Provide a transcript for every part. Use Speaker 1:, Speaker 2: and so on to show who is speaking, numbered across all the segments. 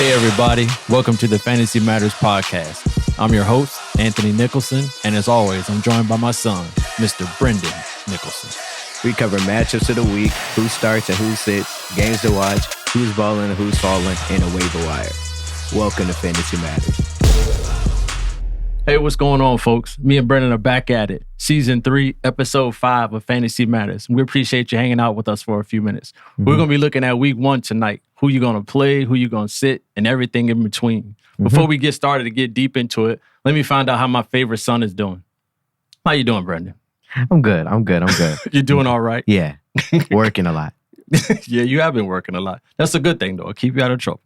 Speaker 1: Hey everybody, welcome to the Fantasy Matters podcast. I'm your host, Anthony Nicholson, and as always, I'm joined by my son, Mr. Brendan Nicholson.
Speaker 2: We cover matchups of the week, who starts and who sits, games to watch, who's balling and who's falling, and a waiver wire. Welcome to Fantasy Matters.
Speaker 1: Hey, what's going on, folks? Me and Brendan are back at it. Season 3, Episode 5 of Fantasy Matters. We appreciate you hanging out with us for a few minutes. We're going to be looking at Week 1 tonight. Who you going to play, who you going to sit, and everything in between. Before we get started to get deep into it, let me find out how my favorite son is doing. How you doing, Brendan?
Speaker 2: I'm good.
Speaker 1: You doing all right?
Speaker 2: Yeah. Working a lot.
Speaker 1: Yeah, you have been working a lot. That's a good thing, though. It'll keep you out of trouble.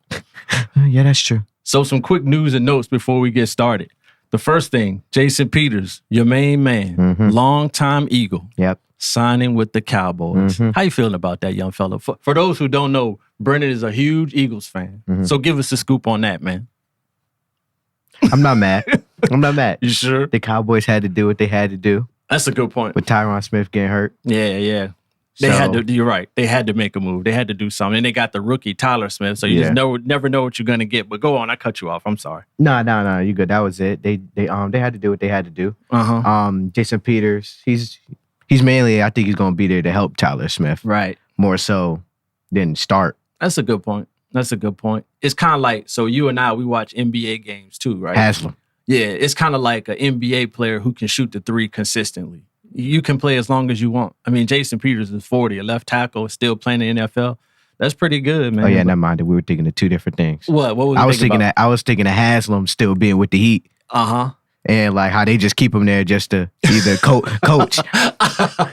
Speaker 2: Yeah, that's true.
Speaker 1: So some quick news and notes before we get started. The first thing, Jason Peters, your main man, longtime Eagle.
Speaker 2: Yep.
Speaker 1: Signing with the Cowboys. How you feeling about that, young fella? For those who don't know, Brendan is a huge Eagles fan. So give us a scoop on that, man.
Speaker 2: I'm not mad.
Speaker 1: You sure?
Speaker 2: The Cowboys had to do what they had to do.
Speaker 1: That's a good point.
Speaker 2: With Tyron Smith getting hurt.
Speaker 1: Yeah. They had to, you're right. They had to make a move. They had to do something. And they got the rookie, Tyler Smith. So you just never know what you're going to get. But go on. I cut you off. I'm sorry.
Speaker 2: No. You good. That was it. They had to do what they had to do. Jason Peters, he's mainly, I think he's going to be there to help Tyler Smith.
Speaker 1: Right.
Speaker 2: More so than start.
Speaker 1: That's a good point. It's kind of like, so you and I, we watch NBA games too, right?
Speaker 2: Haslam.
Speaker 1: Yeah. It's kind of like an NBA player who can shoot the three consistently. You can play as long as you want. I mean, Jason Peters is 40, a left tackle, still playing in the NFL. That's pretty good, man.
Speaker 2: Oh, yeah, never mind. We were thinking of two different things.
Speaker 1: What was
Speaker 2: I was thinking about? I was thinking of Haslam still being with the Heat. And like how they just keep him there just to either coach.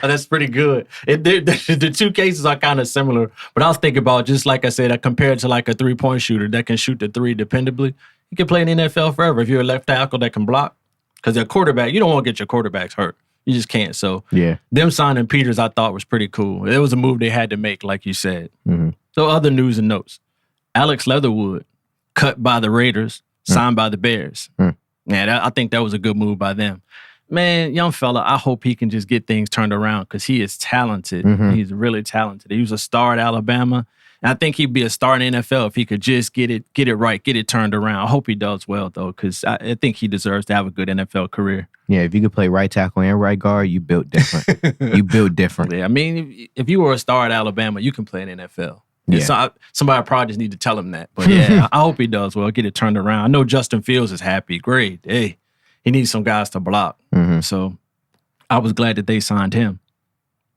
Speaker 1: That's pretty good. The two cases are kind of similar, but I was thinking about, just like I said, compared to like a three-point shooter that can shoot the three dependably. You can play in the NFL forever if you're a left tackle that can block. Because a quarterback, you don't want to get your quarterbacks hurt. You just can't. So them signing Peters, I thought was pretty cool. It was a move they had to make, like you said. So other news and notes. Alex Leatherwood, cut by the Raiders, signed by the Bears. I think that was a good move by them. Man, young fella, I hope he can just get things turned around because he is talented. He's really talented. He was a star at Alabama. And I think he'd be a star in the NFL if he could just get it right, get it turned around. I hope he does well, though, because I think he deserves to have a good NFL career.
Speaker 2: Yeah, if you could play right tackle and right guard, you built different.
Speaker 1: Yeah, I mean, if you were a star at Alabama, you can play in the NFL. Yeah. So somebody probably just need to tell him that. But yeah, I hope he does well, get it turned around. I know Justin Fields is happy. Great. Hey, he needs some guys to block. So I was glad that they signed him.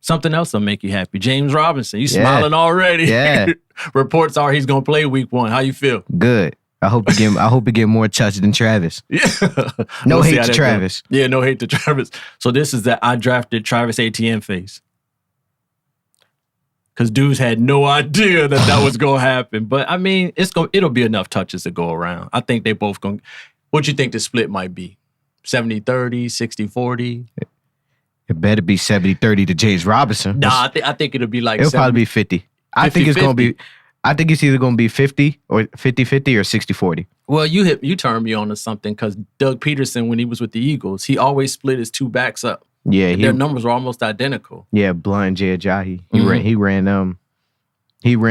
Speaker 1: Something else will make you happy. James Robinson, you smiling already.
Speaker 2: Yeah.
Speaker 1: Reports are he's going to play Week 1. How you feel?
Speaker 2: Good. I hope he get more touch than Travis.
Speaker 1: Yeah.
Speaker 2: No hate to Travis.
Speaker 1: Yeah, no hate to Travis. So this is that I drafted Travis Etienne face. Because dudes had no idea that was going to happen. But, I mean, it'll be enough touches to go around. I think they both going to... What you think the split might be? 70-30, 60-40?
Speaker 2: It better be 70-30 to James Robinson.
Speaker 1: Nah, I think it'll be like
Speaker 2: it'll probably be 50. I think it's going to be... I think it's either going to be 50 or 50-50 or 60-40.
Speaker 1: Well, you turned me on to something because Doug Peterson, when he was with the Eagles, he always split his two backs up.
Speaker 2: Yeah,
Speaker 1: their numbers were almost identical.
Speaker 2: Yeah, Blunt and Jay Ajayi. He ran.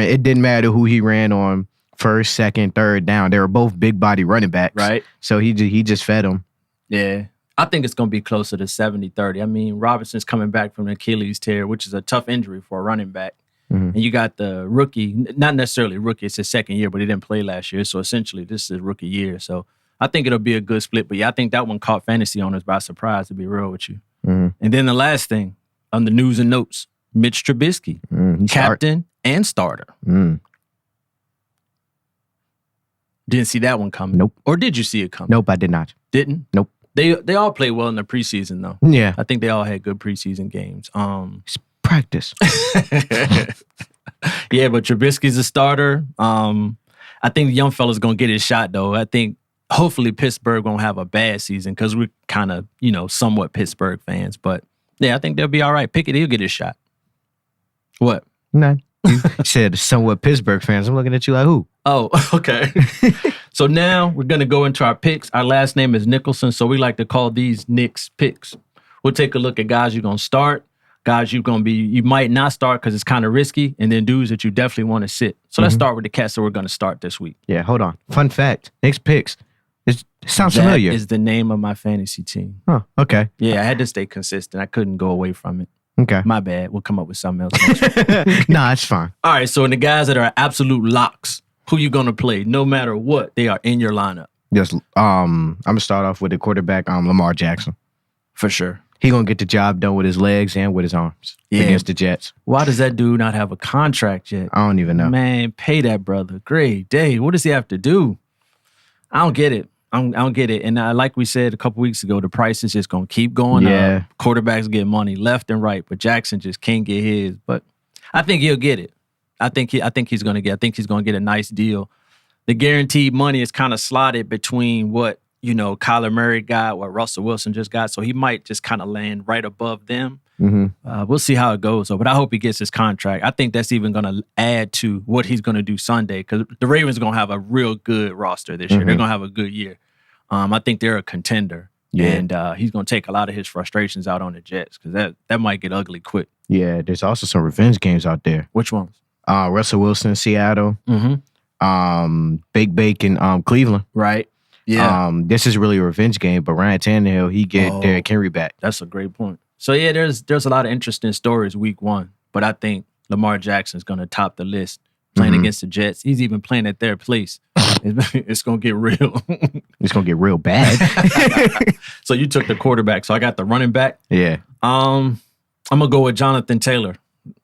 Speaker 2: It didn't matter who he ran on first, second, third down. They were both big body running backs.
Speaker 1: Right.
Speaker 2: So he just fed them.
Speaker 1: Yeah. I think it's going to be closer to 70-30. I mean, Robinson's coming back from an Achilles tear, which is a tough injury for a running back. And you got the rookie, not necessarily rookie, it's his second year, but he didn't play last year. So essentially, this is rookie year. So I think it'll be a good split. But yeah, I think that one caught fantasy owners by surprise, to be real with you. And then the last thing on the news and notes, Mitch Trubisky, captain and starter. Didn't see that one coming.
Speaker 2: Nope.
Speaker 1: Or did you see it coming?
Speaker 2: Nope, I did not.
Speaker 1: Didn't?
Speaker 2: Nope.
Speaker 1: They all played well in the preseason, though.
Speaker 2: Yeah.
Speaker 1: I think they all had good preseason games.
Speaker 2: It's practice.
Speaker 1: Yeah, but Trubisky's a starter. I think the young fella's going to get his shot, though. I think hopefully Pittsburgh won't have a bad season because we're kind of, somewhat Pittsburgh fans. But, yeah, I think they'll be all right. Pickett, he'll get his shot. What?
Speaker 2: None. You said somewhat Pittsburgh fans. I'm looking at you like, who?
Speaker 1: Oh, okay. So now we're going to go into our picks. Our last name is Nicholson, so we like to call these Nick's picks. We'll take a look at guys you're going to start, guys you might not start because it's kind of risky, and then dudes that you definitely want to sit. So let's start with the cats that we're going to start this week.
Speaker 2: Yeah, hold on. Fun fact. Nick's picks. It sounds
Speaker 1: That
Speaker 2: familiar.
Speaker 1: is the name of my fantasy team.
Speaker 2: Oh, okay.
Speaker 1: Yeah, I had to stay consistent. I couldn't go away from it.
Speaker 2: Okay.
Speaker 1: My bad. We'll come up with something else next week.
Speaker 2: Nah, it's fine.
Speaker 1: All right, so in the guys that are absolute locks, who you going to play? No matter what, they are in your lineup.
Speaker 2: Just I'm gonna start off with the quarterback, Lamar Jackson.
Speaker 1: For sure.
Speaker 2: He gonna get the job done with his legs and with his arms against the Jets.
Speaker 1: Why does that dude not have a contract yet?
Speaker 2: I don't even know.
Speaker 1: Man, pay that brother. Great day. What does he have to do? I don't get it. I don't get it. And like we said a couple weeks ago, the price is just going to keep going up. Quarterbacks get money left and right, but Jackson just can't get his. But I think he'll get it. I think he's going to get a nice deal. The guaranteed money is kind of slotted between what, Kyler Murray got, what Russell Wilson just got. So he might just kind of land right above them.
Speaker 2: Mm-hmm.
Speaker 1: We'll see how it goes. But I hope he gets his contract. I think that's even going to add to what he's going to do Sunday, because the Ravens are going to have a real good roster this year. They're going to have a good year. I think they're a contender. Yeah. And he's going to take a lot of his frustrations out on the Jets, because that might get ugly quick.
Speaker 2: Yeah, there's also some revenge games out there.
Speaker 1: Which ones?
Speaker 2: Russell Wilson, Seattle.
Speaker 1: Mm-hmm.
Speaker 2: Big Bacon, Cleveland.
Speaker 1: Right. Yeah.
Speaker 2: This is really a revenge game, but Ryan Tannehill, he get Derrick Henry back.
Speaker 1: That's a great point. So, yeah, there's a lot of interesting stories week one, but I think Lamar Jackson's going to top the list playing against the Jets. He's even playing at their place. It's going to get real.
Speaker 2: It's going to get real bad.
Speaker 1: So you took the quarterback. So I got the running back.
Speaker 2: Yeah.
Speaker 1: I'm going to go with Jonathan Taylor,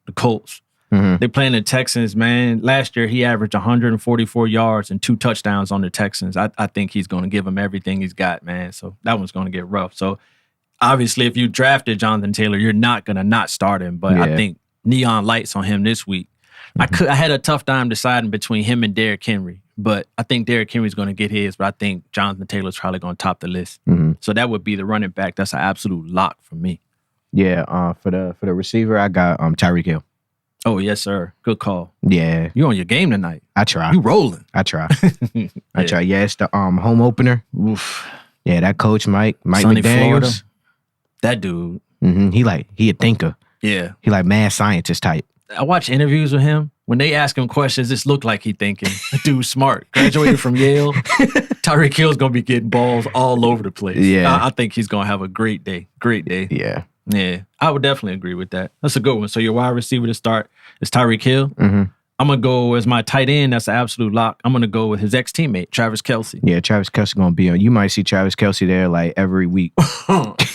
Speaker 1: the Colts. They're playing the Texans, man. Last year, he averaged 144 yards and 2 touchdowns on the Texans. I think he's going to give them everything he's got, man. So that one's going to get rough. So obviously, if you drafted Jonathan Taylor, you're not going to not start him. But I think neon lights on him this week. I had a tough time deciding between him and Derrick Henry. But I think Derrick Henry's going to get his. But I think Jonathan Taylor's probably going to top the list. So that would be the running back. That's an absolute lock for me.
Speaker 2: Yeah, for the receiver, I got Tyreek Hill.
Speaker 1: Oh, yes, sir. Good call.
Speaker 2: Yeah.
Speaker 1: You on your game tonight.
Speaker 2: I try.
Speaker 1: You rolling.
Speaker 2: I try. I try. Yeah, it's the home opener.
Speaker 1: Oof.
Speaker 2: Yeah, that coach Mike
Speaker 1: Sunny
Speaker 2: McDaniels.
Speaker 1: Florida. That dude.
Speaker 2: He a thinker.
Speaker 1: Yeah.
Speaker 2: He like mad scientist type.
Speaker 1: I watch interviews with him. When they ask him questions, this look like he thinking. That dude's smart. Graduated from Yale. Tyreek Hill's going to be getting balls all over the place.
Speaker 2: Yeah.
Speaker 1: I think he's going to have a great day. Great day.
Speaker 2: Yeah.
Speaker 1: Yeah, I would definitely agree with that. That's a good one. So your wide receiver to start is Tyreek Hill.
Speaker 2: I'm
Speaker 1: going to go as my tight end. That's an absolute lock. I'm going to go with his ex-teammate, Travis Kelce.
Speaker 2: Yeah, Travis Kelce going to be on. You might see Travis Kelce there like every week.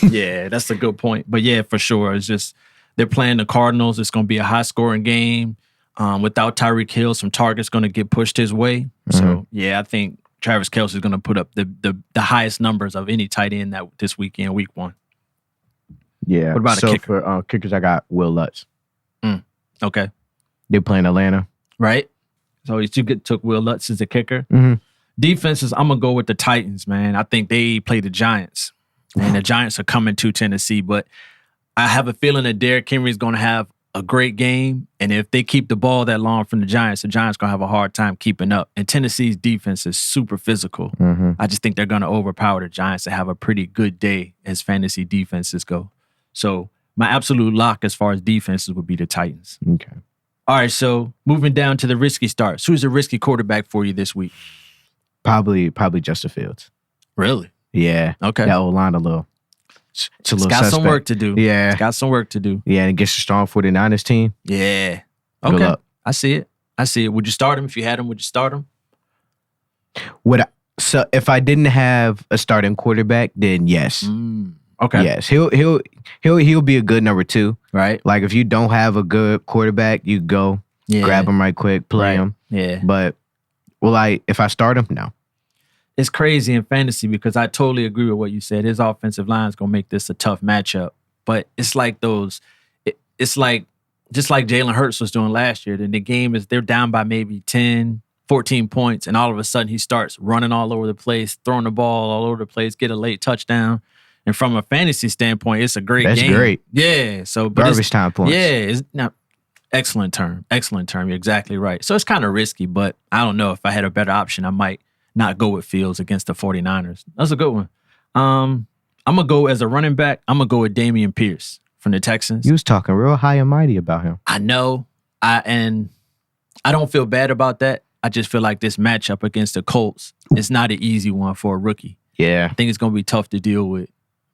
Speaker 1: Yeah, that's a good point. But yeah, for sure. It's just they're playing the Cardinals. It's going to be a high-scoring game. Without Tyreek Hill, some targets going to get pushed his way. So yeah, I think Travis Kelce is going to put up the highest numbers of any tight end this weekend, week one.
Speaker 2: Yeah.
Speaker 1: What about a kicker?
Speaker 2: For kickers, I got Will Lutz.
Speaker 1: Okay.
Speaker 2: They're playing Atlanta.
Speaker 1: Right? So you took Will Lutz as a kicker. Defenses, I'm going to go with the Titans, man. I think they play the Giants. And the Giants are coming to Tennessee. But I have a feeling that Derrick Henry is going to have a great game. And if they keep the ball that long from the Giants going to have a hard time keeping up. And Tennessee's defense is super physical. I just think they're going to overpower the Giants and have a pretty good day as fantasy defenses go. So my absolute lock as far as defenses would be the Titans.
Speaker 2: Okay.
Speaker 1: All right, so moving down to the risky starts. Who's a risky quarterback for you this week?
Speaker 2: Probably Justin Fields.
Speaker 1: Really?
Speaker 2: Yeah.
Speaker 1: Okay.
Speaker 2: That old line it's a little
Speaker 1: got
Speaker 2: suspect.
Speaker 1: some work to do.
Speaker 2: Yeah.
Speaker 1: It's got some work to do.
Speaker 2: Yeah, and against a strong 49ers team.
Speaker 1: Yeah.
Speaker 2: Good
Speaker 1: Okay.
Speaker 2: luck.
Speaker 1: I see it. Would you start him if you had him? Would you start him?
Speaker 2: So if I didn't have a starting quarterback, then yes.
Speaker 1: Okay.
Speaker 2: Yes. He'll be a good number 2.
Speaker 1: Right.
Speaker 2: Like if you don't have a good quarterback, you go grab him right quick, play him.
Speaker 1: Yeah.
Speaker 2: But if I start him? No.
Speaker 1: It's crazy in fantasy because I totally agree with what you said. His offensive line is going to make this a tough matchup. But it's like it's like just like Jalen Hurts was doing last year. Then the game they're down by maybe 10, 14 points, and all of a sudden he starts running all over the place, throwing the ball all over the place, get a late touchdown. And from a fantasy standpoint, it's a great game.
Speaker 2: That's great.
Speaker 1: Yeah. So
Speaker 2: garbage time points.
Speaker 1: Yeah. It's not excellent term. Excellent term. You're exactly right. So it's kind of risky, but I don't know. If I had a better option, I might not go with Fields against the 49ers. That's a good one. I'm going to go as a running back. I'm going to go with Dameon Pierce from the Texans.
Speaker 2: You was talking real high and mighty about him.
Speaker 1: I know. And I don't feel bad about that. I just feel like this matchup against the Colts is not an easy one for a rookie.
Speaker 2: Yeah.
Speaker 1: I think it's going to be tough to deal with.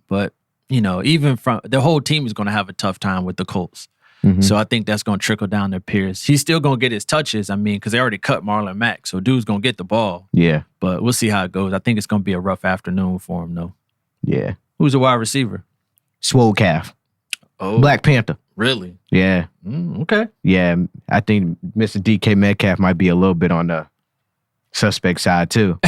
Speaker 1: But, even from the whole team is going to have a tough time with the Colts.
Speaker 2: Mm-hmm.
Speaker 1: So I think that's going to trickle down to Pierce. He's still going to get his touches, because they already cut Marlon Mack. So dude's going to get the ball.
Speaker 2: Yeah.
Speaker 1: But we'll see how it goes. I think it's going to be a rough afternoon for him, though.
Speaker 2: Yeah.
Speaker 1: Who's the wide receiver?
Speaker 2: Swole Calf.
Speaker 1: Oh,
Speaker 2: Black Panther.
Speaker 1: Really?
Speaker 2: Yeah.
Speaker 1: Okay.
Speaker 2: Yeah. I think Mr. DK Metcalf might be a little bit on the suspect side, too.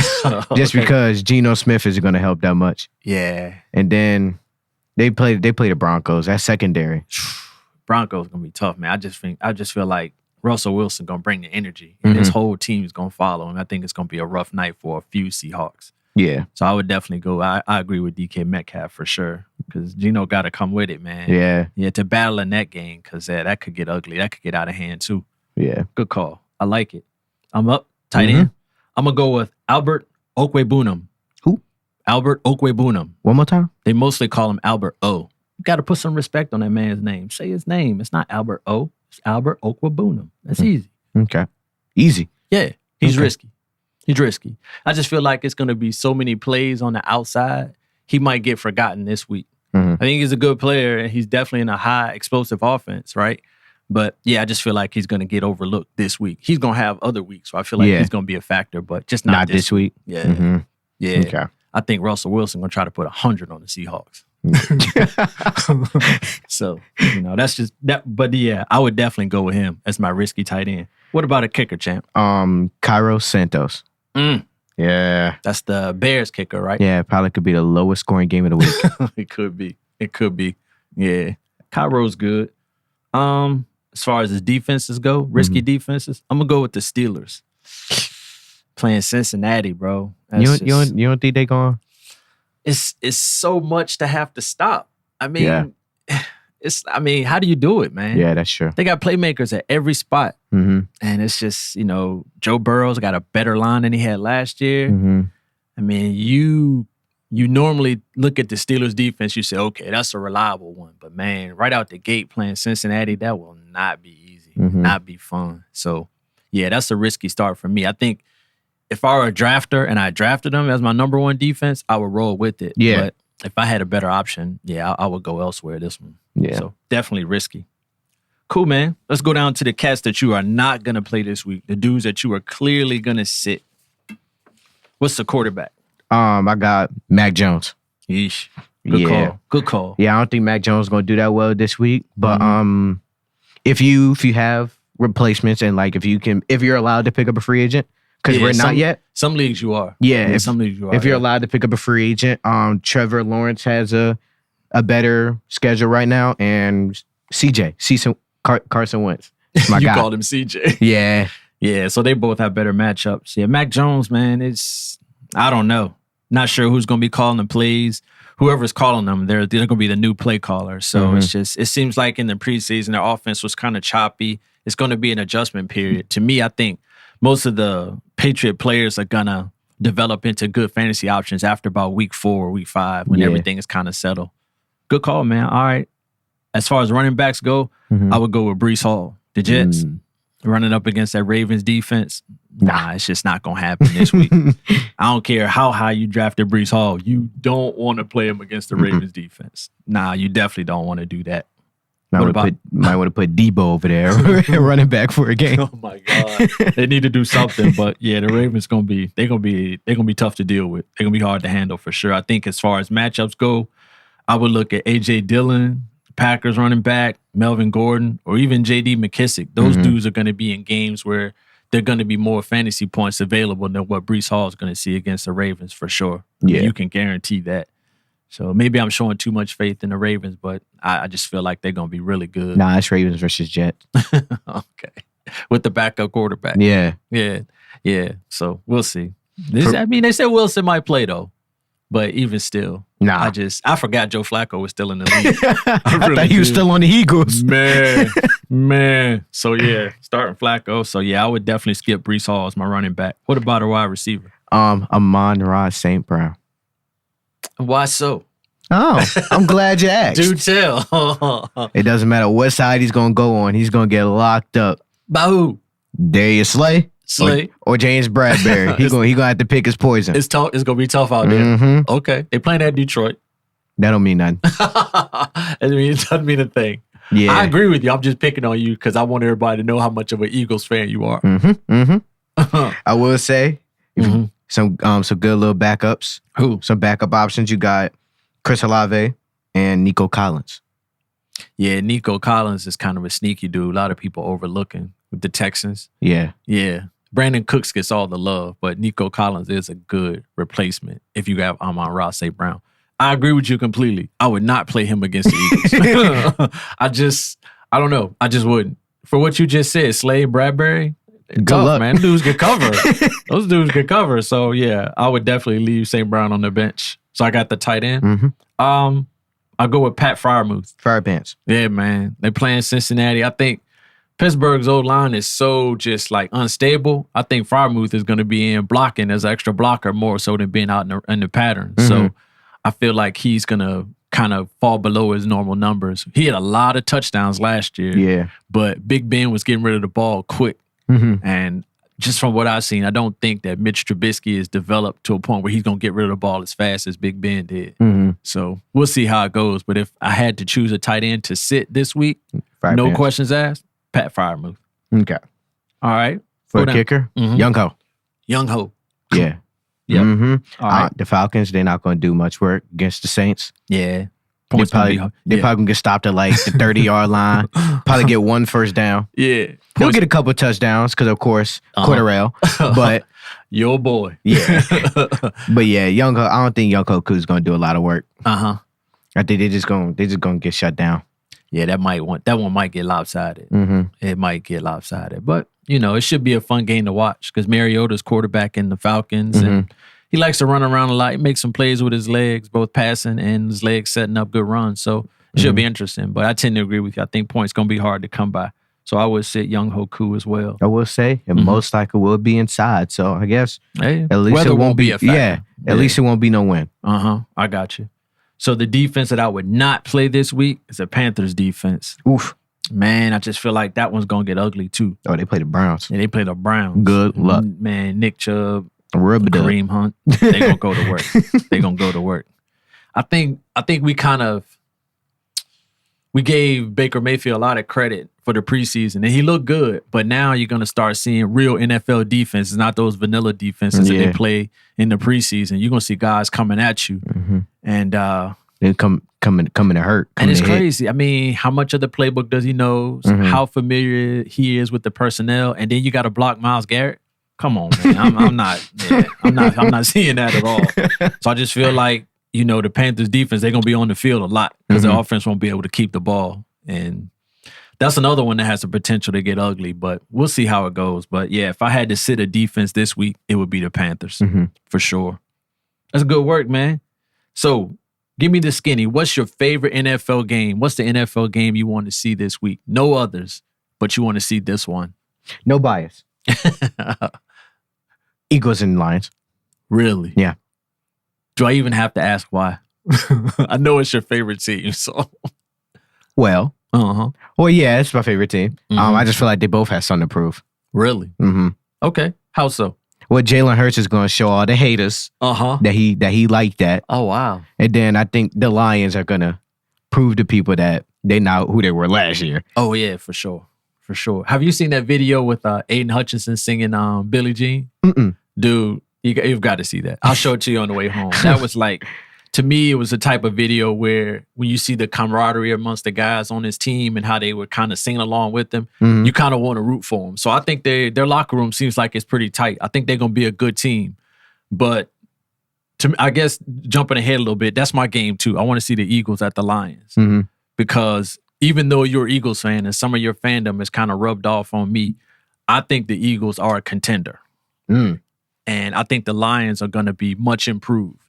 Speaker 2: Just because Geno Smith isn't going to help that much.
Speaker 1: Yeah.
Speaker 2: And then they play the Broncos. That's secondary.
Speaker 1: Broncos gonna be tough, man. I just feel like Russell Wilson gonna bring the energy, and his whole team is gonna follow him. I think it's gonna be a rough night for a few Seahawks.
Speaker 2: Yeah.
Speaker 1: So I would definitely go. I agree with DK Metcalf for sure, because Geno got to come with it, man.
Speaker 2: Yeah.
Speaker 1: To battle in that game, because that could get ugly. That could get out of hand too.
Speaker 2: Yeah.
Speaker 1: Good call. I like it. I'm up tight end. I'm gonna go with Albert Okwebunam.
Speaker 2: Who?
Speaker 1: Albert Okwebunam.
Speaker 2: One more time.
Speaker 1: They mostly call him Albert O. You got to put some respect on that man's name. Say his name. It's not Albert O. It's Albert Okwebunam. That's easy.
Speaker 2: Okay. Easy.
Speaker 1: Yeah. He's risky. He's risky. I just feel like it's going to be so many plays on the outside. He might get forgotten this week. I think he's a good player, and he's definitely in a high explosive offense, right? But yeah, I just feel like he's going to get overlooked this week. He's going to have other weeks, so I feel like he's going to be a factor, but just not
Speaker 2: this week.
Speaker 1: Yeah. Yeah.
Speaker 2: Okay.
Speaker 1: I think Russell Wilson going to try to put 100 on the Seahawks. So, that's just that. But yeah, I would definitely go with him as my risky tight end. What about a kicker, champ?
Speaker 2: Cairo Santos. Yeah.
Speaker 1: That's the Bears kicker, right?
Speaker 2: Yeah, probably could be the lowest scoring game of the week.
Speaker 1: It could be. Yeah. Cairo's good. As far as his defenses go, risky defenses, I'm gonna go with the Steelers. Playing Cincinnati, bro.
Speaker 2: You don't think they going?
Speaker 1: It's so much to have to stop. I mean, how do you do it, man?
Speaker 2: Yeah, that's true.
Speaker 1: They got playmakers at every spot. And it's just, Joe Burrow's got a better line than he had last year. I mean, you normally look at the Steelers defense, you say, okay, that's a reliable one. But man, right out the gate playing Cincinnati, that will not be easy, not be fun. So yeah, that's a risky start for me. I think if I were a drafter and I drafted them as my number one defense, I would roll with it.
Speaker 2: Yeah.
Speaker 1: But if I had a better option, I would go elsewhere this one.
Speaker 2: Yeah.
Speaker 1: So definitely risky. Cool, man. Let's go down to the cats that you are not going to play this week. The dudes that you are clearly going to sit. What's the quarterback?
Speaker 2: I got Mac Jones.
Speaker 1: Yeesh. Good call. Good call.
Speaker 2: Yeah, I don't think Mac Jones is going to do that well this week. But if you have replacements and if you're allowed to pick up a free agent, because we're not yet.
Speaker 1: Some leagues you are.
Speaker 2: Yeah,
Speaker 1: some leagues you are.
Speaker 2: If you're allowed to pick up a free agent, Trevor Lawrence has a better schedule right now, and Carson Wentz. My
Speaker 1: you
Speaker 2: guy.
Speaker 1: called him CJ.
Speaker 2: Yeah.
Speaker 1: Yeah, so they both have better matchups. Yeah, Mac Jones, man, I don't know. Not sure who's going to be calling the plays. Whoever's calling them, they're going to be the new play caller. So it seems like in the preseason, their offense was kind of choppy. It's going to be an adjustment period. To me, I think most of the Patriot players are going to develop into good fantasy options after about week 4 or week 5 when everything is kind of settled. Good call, man. All right. As far as running backs go, I would go with Breece Hall. The Jets running up against that Ravens defense. Nah, it's just not going to happen this week. I don't care how high you drafted Breece Hall. You don't want to play him against the Ravens defense. Nah, you definitely don't want to do that.
Speaker 2: Might want to put Debo over there running back for a game.
Speaker 1: Oh my God. They need to do something. But yeah, the Ravens gonna be tough to deal with. They're gonna be hard to handle for sure. I think as far as matchups go, I would look at AJ Dillon, Packers running back, Melvin Gordon, or even JD McKissick. Those dudes are gonna be in games where they're gonna be more fantasy points available than what Breece Hall is gonna see against the Ravens for sure. I mean, you can guarantee that. So maybe I'm showing too much faith in the Ravens, but I just feel like they're going to be really good.
Speaker 2: Nah, it's Ravens versus Jets.
Speaker 1: Okay. With the backup quarterback.
Speaker 2: Yeah.
Speaker 1: Yeah. So we'll see. They said Wilson might play though, but even still,
Speaker 2: nah.
Speaker 1: I forgot Joe Flacco was still in the league.
Speaker 2: I thought he was still on the Eagles.
Speaker 1: Man. So yeah, starting Flacco. So yeah, I would definitely skip Breece Hall as my running back. What about a wide receiver?
Speaker 2: Amon-Ra St. Brown.
Speaker 1: Why so?
Speaker 2: Oh, I'm glad you asked.
Speaker 1: Do tell.
Speaker 2: It doesn't matter what side he's going to go on. He's going to get locked up.
Speaker 1: By who?
Speaker 2: Darius Slay?
Speaker 1: Slay.
Speaker 2: Or James Bradbury. He gonna have to pick his poison.
Speaker 1: It's tough. It's going to be tough out there.
Speaker 2: Mm-hmm.
Speaker 1: Okay. They playing at Detroit.
Speaker 2: That don't mean nothing.
Speaker 1: It doesn't mean a thing.
Speaker 2: Yeah.
Speaker 1: I agree with you. I'm just picking on you because I want everybody to know how much of an Eagles fan you are.
Speaker 2: Mm-hmm. Mm-hmm. I will say some good little backups.
Speaker 1: Who?
Speaker 2: Some backup options. You got Chris Olave and Nico Collins.
Speaker 1: Yeah, Nico Collins is kind of a sneaky dude. A lot of people overlooking with the Texans.
Speaker 2: Yeah.
Speaker 1: Yeah. Brandon Cooks gets all the love, but Nico Collins is a good replacement if you have Amon-Ra St. Brown. I agree with you completely. I would not play him against the Eagles. I don't know. I just wouldn't. For what you just said, Slade, Bradbury,
Speaker 2: good
Speaker 1: tough,
Speaker 2: luck.
Speaker 1: man. Dudes could cover. Those dudes could cover. So, yeah, I would definitely leave St. Brown on the bench. So, I got the tight end.
Speaker 2: Mm-hmm.
Speaker 1: I'll go with Pat Freiermuth.
Speaker 2: Fire pants.
Speaker 1: Yeah, man. They playing Cincinnati. I think Pittsburgh's O-line is so just like unstable. I think Freiermuth is going to be in blocking as an extra blocker more so than being out in the pattern.
Speaker 2: Mm-hmm.
Speaker 1: So I feel like he's going to kind of fall below his normal numbers. He had a lot of touchdowns last year.
Speaker 2: Yeah.
Speaker 1: But Big Ben was getting rid of the ball quick.
Speaker 2: Mm-hmm.
Speaker 1: And just from what I've seen, I don't think that Mitch Trubisky is developed to a point where he's going to get rid of the ball as fast as Big Ben did.
Speaker 2: Mm-hmm.
Speaker 1: So we'll see how it goes. But if I had to choose a tight end to sit this week,
Speaker 2: Fire
Speaker 1: no
Speaker 2: pants.
Speaker 1: questions asked, Pat Freiermuth.
Speaker 2: Okay.
Speaker 1: All right.
Speaker 2: For
Speaker 1: Go
Speaker 2: a
Speaker 1: down.
Speaker 2: kicker,
Speaker 1: Mhm.
Speaker 2: Young Ho.
Speaker 1: Young Ho.
Speaker 2: Yeah.
Speaker 1: Yep.
Speaker 2: Mm-hmm.
Speaker 1: All right.
Speaker 2: The Falcons, they're not going to do much work against the Saints.
Speaker 1: Yeah.
Speaker 2: They
Speaker 1: Points gonna
Speaker 2: probably,
Speaker 1: be-
Speaker 2: they probably gonna get stopped at like the 30-yard line. Probably get one first down.
Speaker 1: Yeah.
Speaker 2: He'll
Speaker 1: Points-
Speaker 2: get a couple touchdowns because, of course,
Speaker 1: Uh-huh.
Speaker 2: Cordarrelle. But
Speaker 1: Your boy.
Speaker 2: yeah, but yeah, Young Ho. I don't think Young Ho is gonna do a lot of work.
Speaker 1: Uh-huh.
Speaker 2: I think they're just gonna get shut down.
Speaker 1: Yeah, that one might get lopsided.
Speaker 2: Mm-hmm.
Speaker 1: It might get lopsided. But, it should be a fun game to watch because Mariota's quarterback in the Falcons and he likes to run around a lot. He makes some plays with his legs, both passing and his legs setting up good runs. So it should be interesting. But I tend to agree with you. I think points going to be hard to come by. So I would sit Young Hoku as well.
Speaker 2: I will say, it most likely will be inside. So I guess
Speaker 1: Hey,
Speaker 2: at least
Speaker 1: weather
Speaker 2: it won't be
Speaker 1: a factor.
Speaker 2: yeah. At least it won't be no win.
Speaker 1: Uh-huh. I got you. So the defense that I would not play this week is a Panthers defense.
Speaker 2: Oof.
Speaker 1: Man, I just feel like that one's going to get ugly too.
Speaker 2: Oh, they play the Browns.
Speaker 1: And they play the Browns.
Speaker 2: Good luck.
Speaker 1: Man, Nick Chubb,
Speaker 2: Rub-a-dub.
Speaker 1: Kareem Hunt, they going to go to work. They going to go to work. I think we gave Baker Mayfield a lot of credit for the preseason, and he looked good. But now you're going to start seeing real NFL defenses, not those vanilla defenses that they play in the preseason. You're going to see guys coming at you, and
Speaker 2: They coming to hurt.
Speaker 1: and it's
Speaker 2: coming to hit.
Speaker 1: crazy. I mean, how much of the playbook does he know? How familiar he is with the personnel, and then you got to block Myles Garrett. Come on, man. I'm not seeing that at all. So I just feel like the Panthers defense, they're gonna be on the field a lot because the offense won't be able to keep the ball, and that's another one that has the potential to get ugly. But we'll see how it goes. But yeah, if I had to sit a defense this week, it would be the Panthers for sure. That's good work, man. So give me the skinny. What's your favorite NFL game? What's the NFL game you want to see this week? No others, but you want to see this one.
Speaker 2: No bias. Eagles and Lions.
Speaker 1: Really?
Speaker 2: Yeah.
Speaker 1: Do I even have to ask why? I know it's your favorite team, so.
Speaker 2: Well, yeah, it's my favorite team. I just feel like they both have something to prove.
Speaker 1: Really?
Speaker 2: Mm-hmm.
Speaker 1: Okay. How so?
Speaker 2: Well, Jalen Hurts is going to show all the haters that he liked that.
Speaker 1: Oh, wow.
Speaker 2: And then I think the Lions are going to prove to people that they know who they were last year.
Speaker 1: Oh, yeah, for sure. For sure. Have you seen that video with Aiden Hutchinson singing Billie Jean?
Speaker 2: Mm-mm.
Speaker 1: Dude, you've got to see that. I'll show it to you on the way home. That was like, to me, it was a type of video where when you see the camaraderie amongst the guys on his team and how they were kind of singing along with them, you kind of want to root for them. So I think their locker room seems like it's pretty tight. I think they're going to be a good team. But I guess jumping ahead a little bit, that's my game too. I want to see the Eagles at the Lions because even though you're an Eagles fan and some of your fandom is kind of rubbed off on me, I think the Eagles are a contender. And I think the Lions are going to be much improved.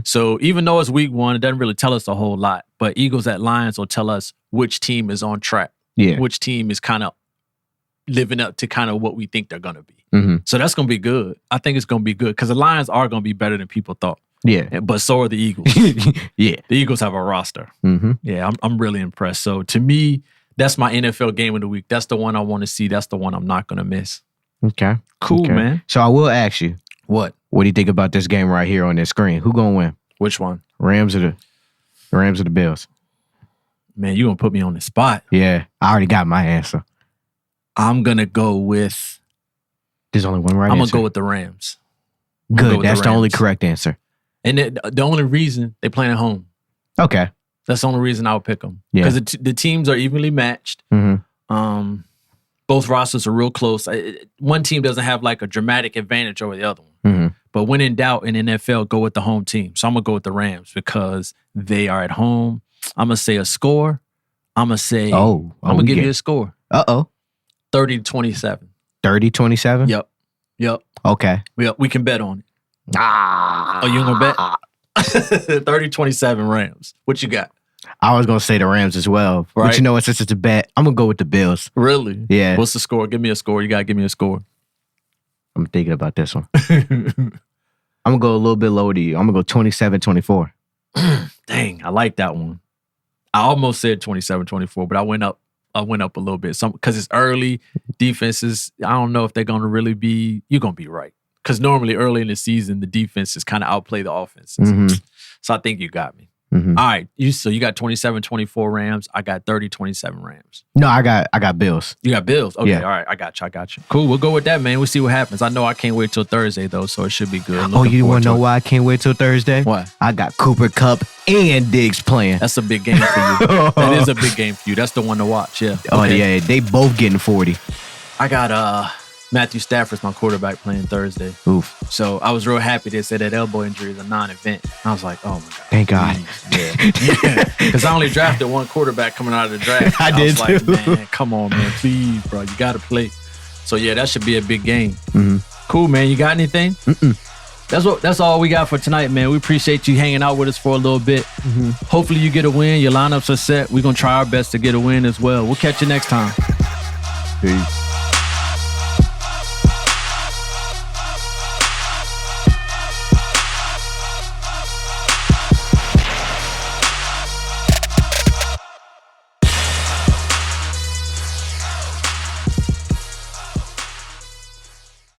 Speaker 1: So even though it's week one, it doesn't really tell us a whole lot. But Eagles at Lions will tell us which team is on track.
Speaker 2: Yeah.
Speaker 1: Which team is kind of living up to kind of what we think they're going to be. So that's going to be good. I think it's going to be good because the Lions are going to be better than people thought.
Speaker 2: Yeah.
Speaker 1: But so are the Eagles.
Speaker 2: Yeah.
Speaker 1: The Eagles have a roster.
Speaker 2: Mm-hmm.
Speaker 1: Yeah, I'm really impressed. So to me, that's my NFL game of the week. That's the one I want to see. That's the one I'm not going to miss.
Speaker 2: Okay.
Speaker 1: Cool,
Speaker 2: Okay.
Speaker 1: man.
Speaker 2: So I will ask you.
Speaker 1: What?
Speaker 2: What do you think about this game right here on this screen? Who gonna win?
Speaker 1: Which one?
Speaker 2: Rams or the Bills?
Speaker 1: Man, you gonna put me on the spot.
Speaker 2: Yeah, I already got my answer.
Speaker 1: I'm gonna go with.
Speaker 2: There's only one right
Speaker 1: I'm
Speaker 2: answer.
Speaker 1: gonna go with the Rams.
Speaker 2: Good. That's the only correct answer.
Speaker 1: And the only reason they playing at home.
Speaker 2: Okay.
Speaker 1: That's the only reason I would pick them.
Speaker 2: Yeah.
Speaker 1: Because the teams are evenly matched.
Speaker 2: Mm-hmm.
Speaker 1: Both rosters are real close. One team doesn't have like a dramatic advantage over the other one.
Speaker 2: Mm-hmm.
Speaker 1: But when in doubt in NFL, go with the home team. So I'm going to go with the Rams because they are at home. I'm going to say a score. I'm going to say, I'm going to give you a score. 30-27.
Speaker 2: 30-27?
Speaker 1: Yep.
Speaker 2: Okay.
Speaker 1: We can bet on it. Oh, you going to bet? 30-27 Rams. What you got?
Speaker 2: I was going to say the Rams as well.
Speaker 1: Right.
Speaker 2: But you know what? Since it's a bet, I'm going to go with the Bills.
Speaker 1: Really?
Speaker 2: Yeah.
Speaker 1: What's the score? Give me a score. You got to give me a score.
Speaker 2: I'm thinking about this one. I'm going to go a little bit lower to you. I'm going to go 27-24.
Speaker 1: Dang, I like that one. I almost said 27-24, but I went up a little bit. Because it's early. Defenses, I don't know if they're going to really be... You're going to be right. Because normally early in the season, the defenses kind of outplay the offenses.
Speaker 2: Mm-hmm.
Speaker 1: So I think you got me.
Speaker 2: Mm-hmm.
Speaker 1: All right. You got 27-24 Rams. I got 30-27 Rams.
Speaker 2: No, I got Bills.
Speaker 1: You got Bills? Okay.
Speaker 2: Yeah.
Speaker 1: All right. I got you. Cool. We'll go with that, man. We'll see what happens. I know I can't wait till Thursday, though, so it should be good.
Speaker 2: Oh, you want to know why I can't wait till Thursday?
Speaker 1: Why?
Speaker 2: I got Cooper Kupp and Diggs playing.
Speaker 1: That's a big game for you. That is a big game for you. That's the one to watch, yeah.
Speaker 2: Oh,
Speaker 1: Okay.
Speaker 2: yeah. They both getting 40.
Speaker 1: I got Matthew Stafford's my quarterback playing Thursday.
Speaker 2: Oof.
Speaker 1: So I was real happy they said that elbow injury is a non-event. I was like, oh my God.
Speaker 2: Thank God.
Speaker 1: Yeah. Because I only drafted one quarterback coming out of the draft.
Speaker 2: I did
Speaker 1: was
Speaker 2: too.
Speaker 1: like, man, come on, man. Please, bro. You got to play. So yeah, that should be a big game.
Speaker 2: Mm-hmm.
Speaker 1: Cool, man. You got anything?
Speaker 2: Mm-mm.
Speaker 1: That's all we got for tonight, man. We appreciate you hanging out with us for a little bit.
Speaker 2: Mm-hmm.
Speaker 1: Hopefully you get a win. Your lineups are set. We're going to try our best to get a win as well. We'll catch you next time.
Speaker 2: Peace.